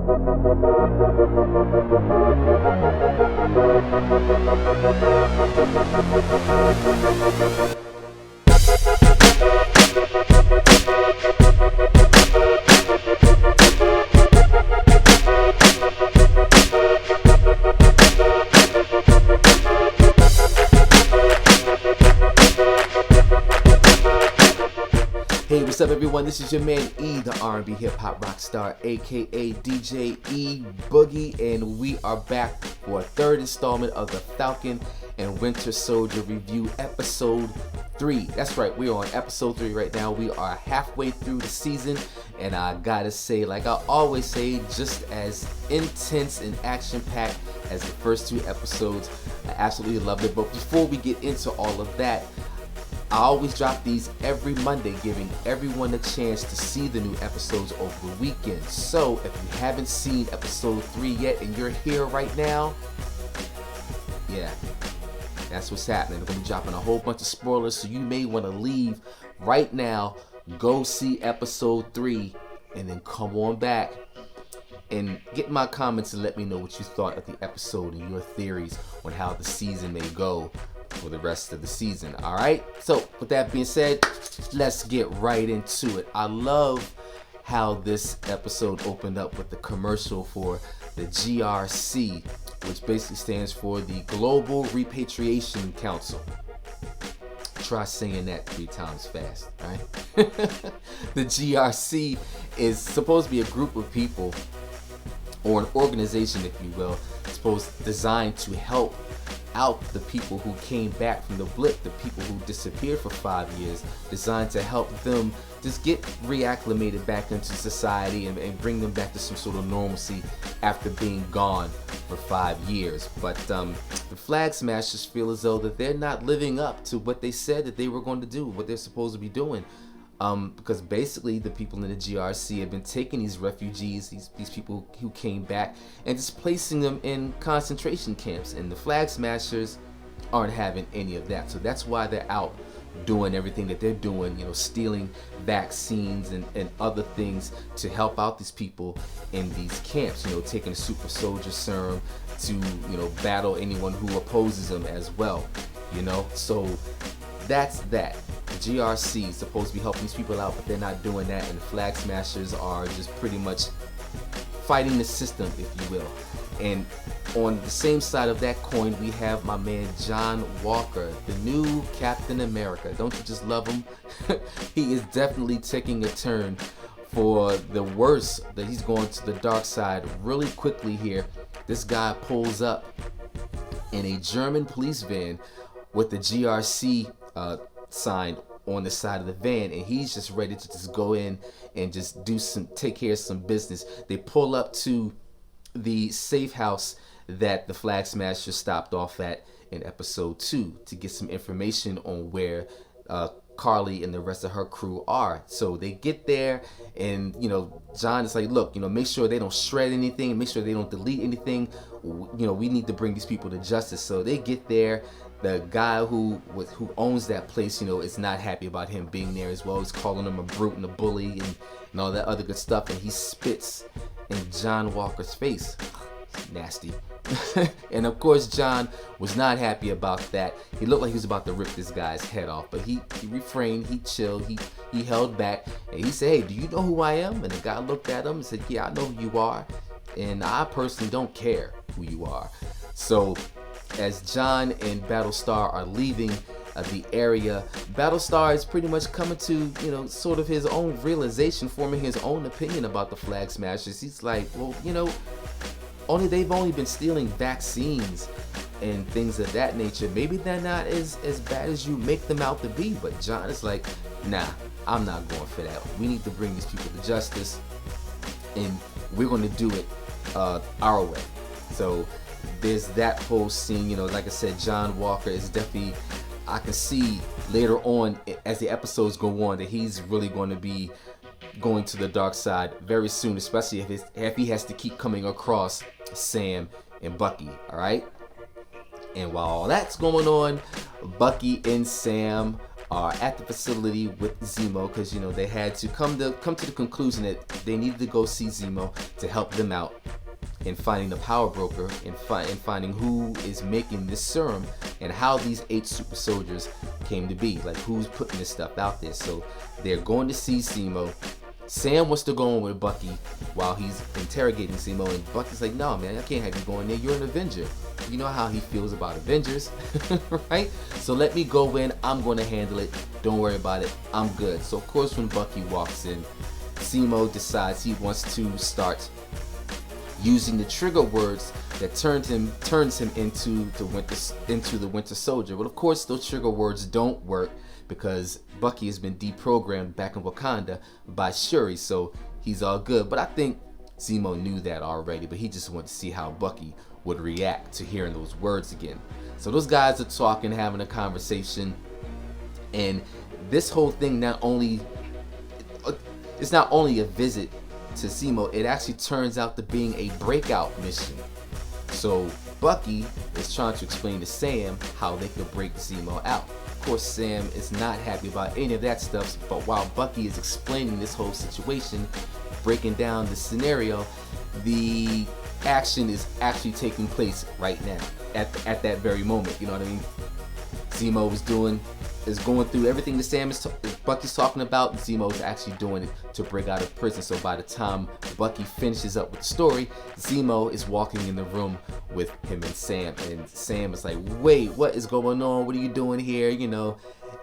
Hey, what's up everyone? This is your man E, the R&B Hip-Hop Rockstar, aka DJ E Boogie, and we are back for a third installment of the Falcon and Winter Soldier Review, Episode 3. That's right, we're on Episode 3 right now. We are halfway through the season, and I gotta say, like I always say, just as intense and action-packed as the first two episodes. I absolutely loved it, but before we get into all of that, I always drop these every Monday, giving everyone a chance to see the new episodes over the weekend. So if you haven't seen episode 3 yet and you're here right now, yeah, that's what's happening. I'm going to be dropping a whole bunch of spoilers, so you may want to leave right now, go see episode 3, and then come on back and get in my comments and let me know what you thought of the episode and your theories on how the season may go for the rest of the season. All right, so with that being said, let's get right into it. I love how this episode opened up with the commercial for the GRC, which basically stands for the Global Repatriation Council. Try saying that 3 times fast, right? The GRC is supposed to be a group of people, or an organization if you will, supposed designed to help out the people who came back from the blip, the people who disappeared for 5 years, designed to help them just get reacclimated back into society and bring them back to some sort of normalcy after being gone for 5 years. But the Flag Smashers feel as though that they're not living up to what they said that they were going to do, what they're supposed to be doing. Because basically the people in the GRC have been taking these refugees, these people who came back, and just placing them in concentration camps, and the Flag Smashers aren't having any of that. So that's why they're out doing everything that they're doing, you know, stealing vaccines and other things to help out these people in these camps, you know, taking a super soldier serum to, you know, battle anyone who opposes them as well, you know. So that's that. The GRC is supposed to be helping these people out, but they're not doing that, and the Flag Smashers are just pretty much fighting the system, if you will. And on the same side of that coin, we have my man John Walker, the new Captain America. Don't you just love him? He is definitely taking a turn for the worse, that he's going to the dark side really quickly here. This guy pulls up in a German police van with the GRC sign on the side of the van, and he's just ready to just go in and just take care of some business. They pull up to the safe house that the Flag Smashers stopped off at in episode 2 to get some information on where Carly and the rest of her crew are. So they get there, and you know, John is like, look, you know, make sure they don't shred anything, make sure they don't delete anything, you know, we need to bring these people to justice. So they get there. The guy who owns that place, you know, is not happy about him being there as well. He's calling him a brute and a bully and all that other good stuff, and he spits in John Walker's face. Nasty. And of course John was not happy about that. He looked like he was about to rip this guy's head off, but he refrained, he chilled, he held back, and he said, hey, do you know who I am? And the guy looked at him and said, yeah, I know who you are, and I personally don't care who you are. So as John and Battlestar are leaving the area, Battlestar is pretty much coming to, you know, sort of his own realization, forming his own opinion about the Flag Smashers. He's like, well, you know, they've only been stealing vaccines and things of that nature. Maybe they're not as bad as you make them out to be. But John is like, nah, I'm not going for that. We need to bring these people to justice, and we're going to do it our way. So there's that whole scene. You know, like I said, John Walker is definitely, I can see later on as the episodes go on that he's really going to be going to the dark side very soon, especially if he has to keep coming across Sam and Bucky. All right, and while all that's going on, Bucky and Sam are at the facility with Zemo, because they had to come to the conclusion that they needed to go see Zemo to help them out in finding the power broker and finding who is making this serum and how these 8 super soldiers came to be, like who's putting this stuff out there. So they're going to see Zemo. Sam wants to go in with Bucky while he's interrogating Zemo, and Bucky's like, no man, I can't have you going there, you're an Avenger. You know how he feels about Avengers, right? So let me go in, I'm going to handle it, don't worry about it, I'm good. So of course when Bucky walks in, Zemo decides he wants to start using the trigger words that turns him into the Winter Soldier. But of course those trigger words don't work because Bucky has been deprogrammed back in Wakanda by Shuri, so he's all good. But I think Zemo knew that already, but he just wanted to see how Bucky would react to hearing those words again. So those guys are talking, having a conversation, and this whole thing it's not only a visit to Zemo, it actually turns out to being a breakout mission. So Bucky is trying to explain to Sam how they could break Zemo out. Of course, Sam is not happy about any of that stuff, but while Bucky is explaining this whole situation, breaking down the scenario, the action is actually taking place right now, at that very moment. You know what I mean? Zemo is going through everything that Bucky's talking about. Zemo is actually doing it to break out of prison. So by the time Bucky finishes up with the story, Zemo is walking in the room with him and Sam is like, wait, what is going on? What are you doing here?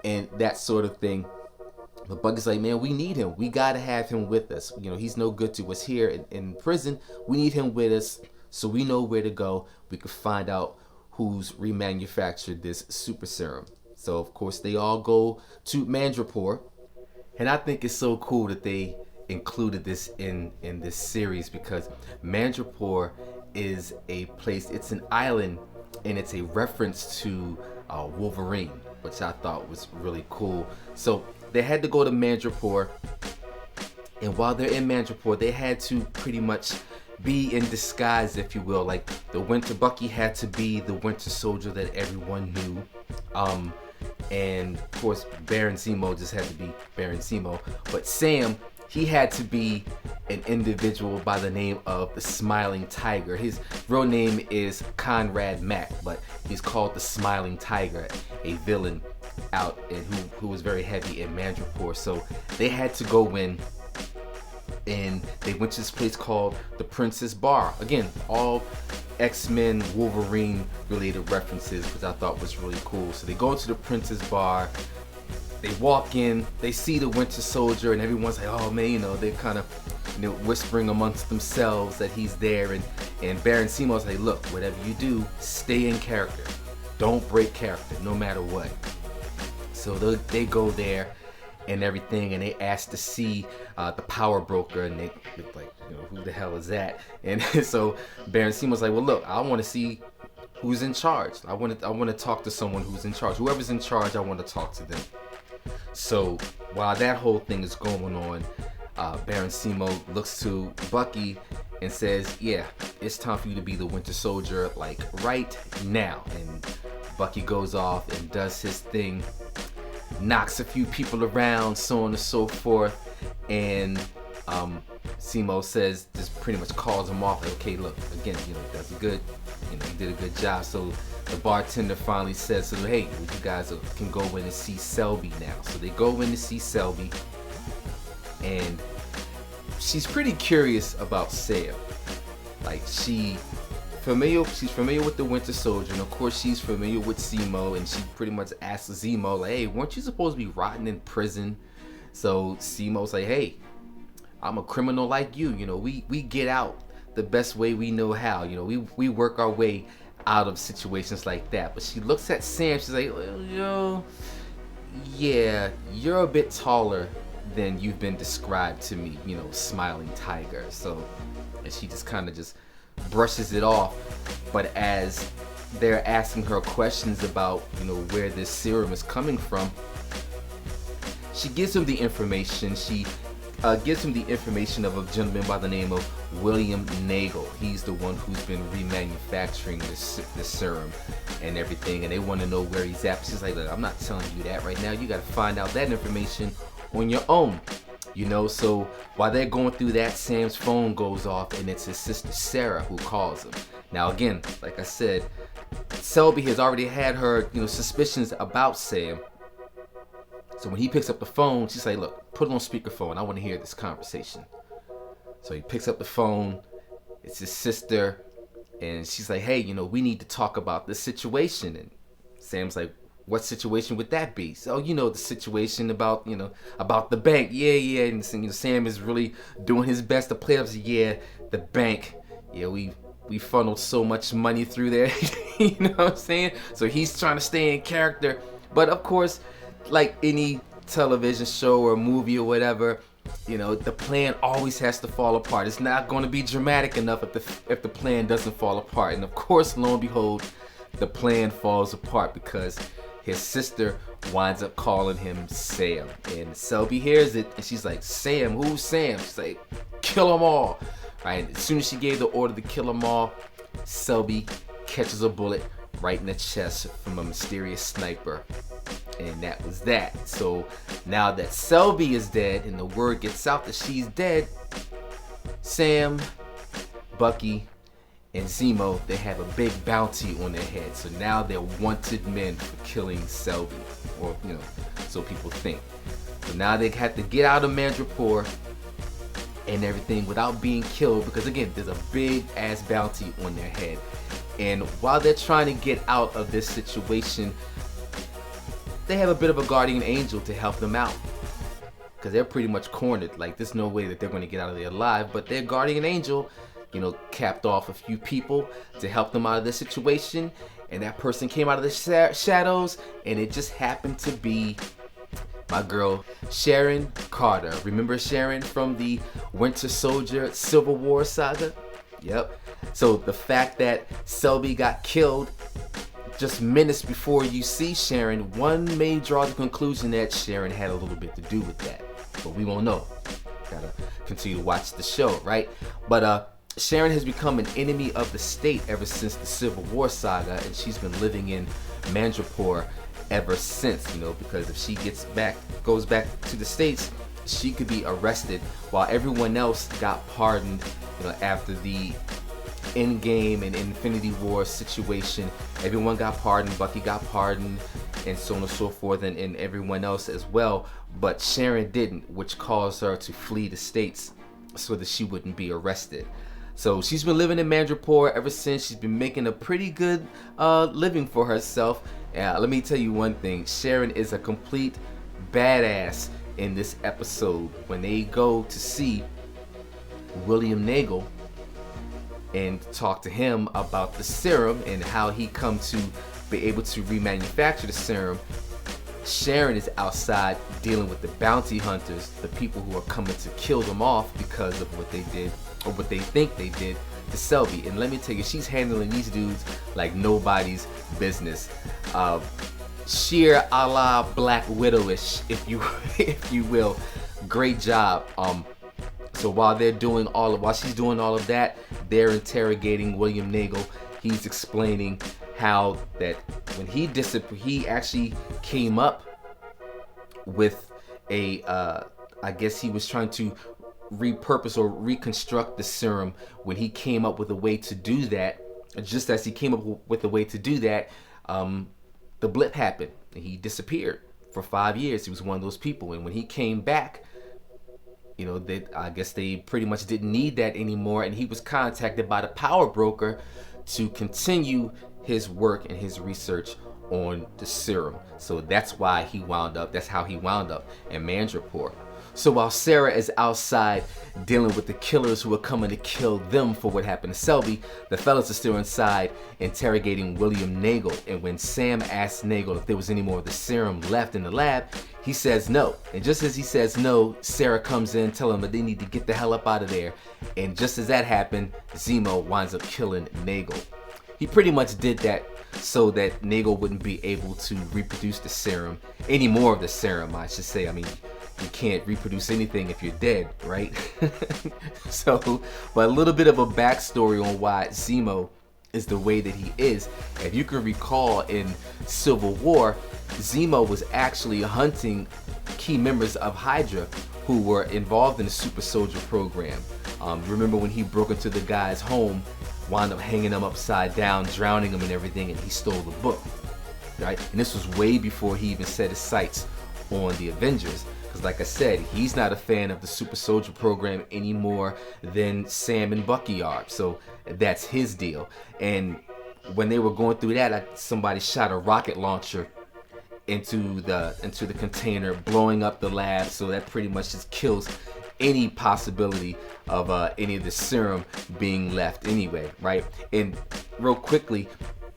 And that sort of thing. But Bucky's like, man, we need him. We gotta have him with us. He's no good to us here in prison. We need him with us so we know where to go. We can find out who's remanufactured this super serum. So of course they all go to Madripoor, and I think it's so cool that they included this in this series, because Madripoor is a place, it's an island, and it's a reference to Wolverine, which I thought was really cool. So they had to go to Madripoor, and while they're in Madripoor, they had to pretty much be in disguise, if you will. Like Bucky had to be the Winter Soldier that everyone knew, and of course Baron Zemo just had to be Baron Zemo. But Sam, he had to be an individual by the name of the Smiling Tiger. His real name is Conrad Mack, but he's called the Smiling Tiger, a villain out and who was very heavy in Madripoor. So they had to go in, and they went to this place called the Princess Bar. Again, all X-Men, Wolverine related references, which I thought was really cool. So they go into the Princess Bar, they walk in, they see the Winter Soldier, and everyone's like, oh man, they're kind of whispering amongst themselves that he's there, and Baron Zemo's like, look, whatever you do, stay in character. Don't break character, no matter what. So they go there and everything, and they ask to see the power broker, and they look like, who the hell is that? And so Baron Zemo's like, well look, I want to see who's in charge. I want to talk to someone who's in charge. Whoever's in charge, I want to talk to them. So while that whole thing is going on, Baron Zemo looks to Bucky and says, yeah, it's time for you to be the Winter Soldier, like right now. And Bucky goes off and does his thing, knocks a few people around, so on and so forth, and Zemo says, just pretty much calls him off, like, okay, look, again, that's good, you did a good job. So the bartender finally says, so hey, you guys can go in and see Selby now. So they go in to see Selby, and she's pretty curious about Sam. Like she's familiar with the Winter Soldier, and of course she's familiar with Zemo, and she pretty much asks Zemo, like, hey, weren't you supposed to be rotting in prison? So Zemo's like, hey, I'm a criminal like you, we get out the best way we know how, we work our way out of situations like that. But she looks at Sam, she's like, well, yeah, you're a bit taller than you've been described to me, Smiling Tiger. So, and she just kind of just brushes it off. But as they're asking her questions about, where this serum is coming from, she gives him the information. She gives him the information of a gentleman by the name of William Nagel. He's the one who's been remanufacturing the serum and everything, and they want to know where he's at. She's like, look, I'm not telling you that right now. You got to find out that information on your own. So while they're going through that, Sam's phone goes off, and it's his sister Sarah who calls him. Now again, like I said, Selby has already had her, suspicions about Sam. So when he picks up the phone, she's like, look, put it on speakerphone. I want to hear this conversation. So he picks up the phone. It's his sister, and she's like, hey, we need to talk about this situation. And Sam's like, what situation would that be? So, the situation about, about the bank. Yeah. And Sam is really doing his best to play up. Yeah, the bank. Yeah, we funneled so much money through there. You know what I'm saying? So he's trying to stay in character. But of course, like any television show or movie or whatever, the plan always has to fall apart. It's not going to be dramatic enough if the plan doesn't fall apart. And of course, lo and behold, the plan falls apart because his sister winds up calling him Sam. And Selby hears it, and she's like, Sam? Who's Sam? She's like, kill them all. Right? As soon as she gave the order to kill them all, Selby catches a bullet right in the chest from a mysterious sniper. And that was that. So now that Selby is dead and the word gets out that she's dead, Sam, Bucky, and Zemo, they have a big bounty on their head. So now they're wanted men for killing Selby, or so people think. So now they have to get out of Madripoor and everything without being killed, because again, there's a big ass bounty on their head. And while they're trying to get out of this situation, they have a bit of a guardian angel to help them out, because they're pretty much cornered. Like, there's no way that they're going to get out of there alive. But their guardian angel, capped off a few people to help them out of this situation. And that person came out of the shadows, and it just happened to be my girl, Sharon Carter. Remember Sharon from the Winter Soldier Civil War saga? Yep. So the fact that Selby got killed just minutes before you see Sharon, one may draw the conclusion that Sharon had a little bit to do with that. But we won't know. Gotta continue to watch the show, right? But Sharon has become an enemy of the state ever since the Civil War saga, and she's been living in Madripoor ever since, because if she goes back to the States, she could be arrested, while everyone else got pardoned, after the Endgame and Infinity War situation. Everyone got pardoned, Bucky got pardoned, and so on and so forth, and everyone else as well. But Sharon didn't, which caused her to flee the States so that she wouldn't be arrested. So she's been living in Madripoor ever since. She's been making a pretty good living for herself. Let me tell you one thing, Sharon is a complete badass in this episode. When they go to see William Nagel and talk to him about the serum and how he come to be able to remanufacture the serum, Sharon is outside dealing with the bounty hunters, the people who are coming to kill them off because of what they did, or what they think they did to Selby. And let me tell you, she's handling these dudes like nobody's business. Sheer a la Black Widow-ish, if you will. Great job. So while she's doing all of that, they're interrogating William Nagel. He's explaining how that when he disappeared, he actually came up with a, I guess he was trying to repurpose or reconstruct the serum. When he came up with a way to do that, just as he came up with a way to do that, the blip happened and he disappeared for 5 years. He was one of those people, and when he came back, I guess they pretty much didn't need that anymore, and he was contacted by the power broker to continue his work and his research on the serum. So that's how he wound up in Madripoor. So while Sarah is outside dealing with the killers who are coming to kill them for what happened to Selby, the fellas are still inside interrogating William Nagel. And when Sam asks Nagel if there was any more of the serum left in the lab, he says no. And just as he says no, Sarah comes in telling them that they need to get the hell up out of there. And just as that happened, Zemo winds up killing Nagel. He pretty much did that so that Nagel wouldn't be able to reproduce the serum, any more of the serum, I should say. I mean, you can't reproduce anything if you're dead, right? So, but a little bit of a backstory on why Zemo is the way that he is. If you can recall, in Civil War, Zemo was actually hunting key members of Hydra who were involved in the super soldier program. Remember when he broke into the guy's home, wound up hanging him upside down, drowning him and everything, and he stole the book, right? And this was way before he even set his sights on the Avengers. Because like I said, he's not a fan of the super soldier program any more than Sam and Bucky are. So that's his deal. And when they were going through that, somebody shot a rocket launcher into the container, blowing up the lab. So that pretty much just kills any possibility of any of the serum being left anyway, right? And real quickly,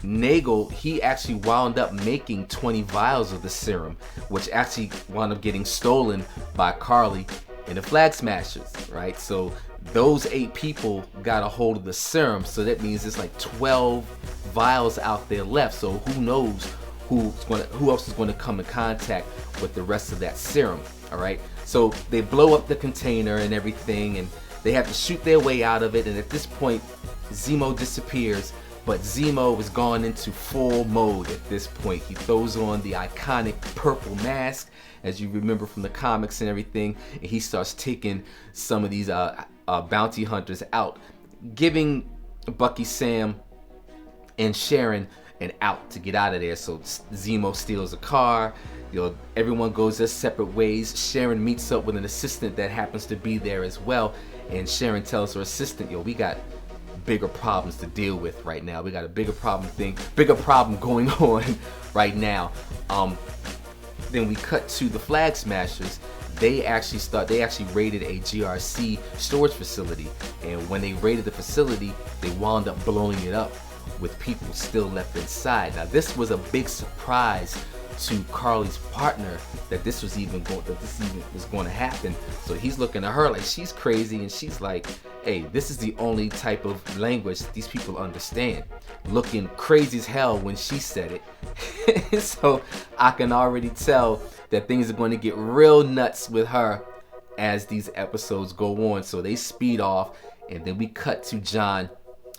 Nagel, he actually wound up making 20 vials of the serum, which actually wound up getting stolen by Carly and the Flag Smashers, right? So those 8 people got a hold of the serum, so that means there's like 12 vials out there left. So who knows who else is going to come in contact with the rest of that serum, all right? So they blow up the container and everything, and they have to shoot their way out of it. And at this point, Zemo disappears. But Zemo has gone into full mode at this point. He throws on the iconic purple mask, as you remember from the comics and everything, and he starts taking some of these bounty hunters out, giving Bucky, Sam, and Sharon an out to get out of there. So Zemo steals a car. Everyone goes their separate ways. Sharon meets up with an assistant that happens to be there as well, and Sharon tells her assistant, we got bigger problems to deal with right now. We got a bigger problem going on right now. Then we cut to the Flag Smashers. They actually raided a GRC storage facility, and when they raided the facility, they wound up blowing it up with people still left inside. Now this was a big surprise to Carly's partner that this was even going to happen. So he's looking at her like she's crazy, and she's like, hey, this is the only type of language these people understand. Looking crazy as hell when she said it. So I can already tell that things are going to get real nuts with her as these episodes go on. So they speed off, and then we cut to John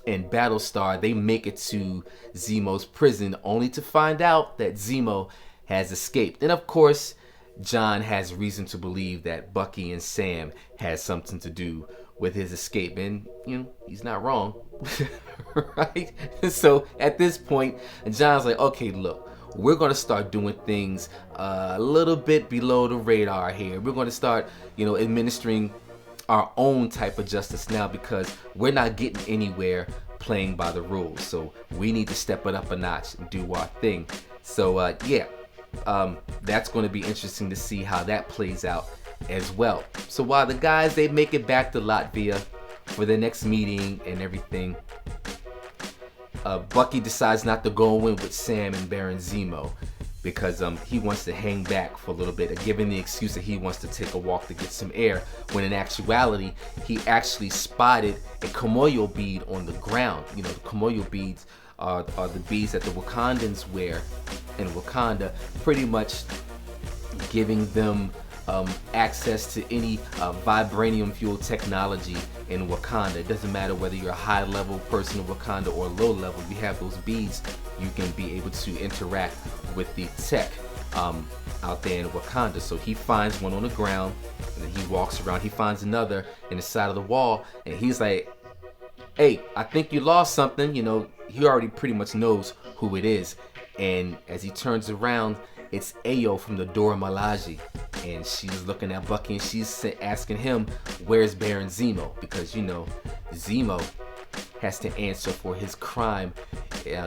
and Battlestar. They make it to Zemo's prison, only to find out that Zemo has escaped. And of course, John has reason to believe that Bucky and Sam has something to do with his escape, and he's not wrong. Right? So at this point, John's like, okay, look, we're going to start doing things a little bit below the radar here. We're going to start administering our own type of justice now, because we're not getting anywhere playing by the rules. So we need to step it up a notch and do our thing. So that's going to be interesting to see how that plays out as well. So while the guys, they make it back to Latvia for the next meeting and everything, Bucky decides not to go in with Sam and Baron Zemo, because he wants to hang back for a little bit, giving the excuse that he wants to take a walk to get some air, when in actuality he actually spotted a Komoyo bead on the ground. The Komoyo beads are the beads that the Wakandans wear in Wakanda, pretty much giving them access to any vibranium fuel technology in Wakanda. It doesn't matter whether you're a high level person in Wakanda or low level, you have those beads, you can be able to interact with the tech out there in Wakanda. So he finds one on the ground, and then he walks around, he finds another in the side of the wall, and he's like, hey, I think you lost something. He already pretty much knows who it is. And as he turns around, it's Ayo from the Dora Milaje, and she's looking at Bucky, and she's asking him, where's Baron Zemo? Because Zemo has to answer for his crime,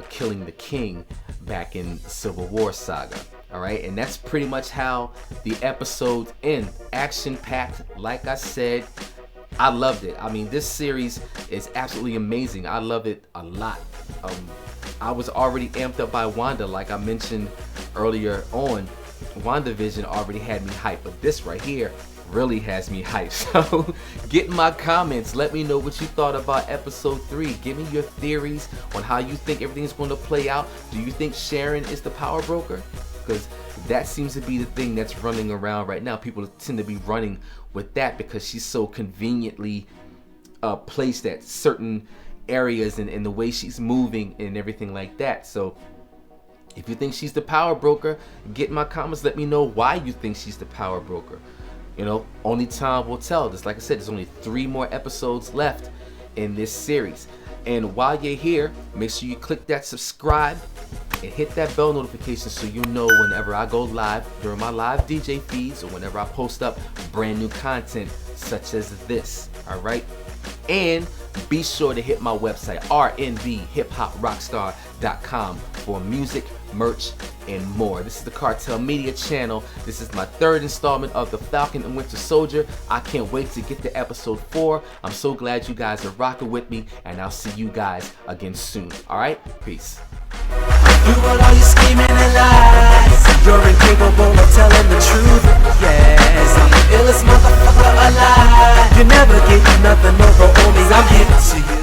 killing the king back in Civil War saga. All right, and that's pretty much how the episodes end. Action-packed, like I said. I loved it. I mean, this series is absolutely amazing. I love it a lot. I was already amped up by Wanda, like I mentioned earlier on. WandaVision already had me hyped, but this right here really has me hyped. So get in my comments, let me know what you thought about episode 3. Give me your theories on how you think everything's going to play out. Do you think Sharon is the power broker? Because that seems to be the thing that's running around right now. People tend to be running with that because she's so conveniently placed at certain areas and the way she's moving and everything like that. So if you think she's the power broker, get in my comments, let me know why you think she's the power broker. You know, only time will tell. Just like I said, there's only 3 more episodes left in this series. And while you're here, make sure you click that subscribe and hit that bell notification so you know whenever I go live during my live DJ feeds or whenever I post up brand new content such as this. All right. And be sure to hit my website, rnbhiphoprockstar.com, for music, merch, and more. This is the Cartel Media channel. This is my 3rd installment of the Falcon and Winter Soldier. I can't wait to get to episode 4. I'm so glad you guys are rocking with me, and I'll see you guys again soon. All right, peace. Through all your scheming and lies, you're incapable of telling the truth. Yes, I'm the illest motherfucker alive. You never get nothing over, only I'm hip to you.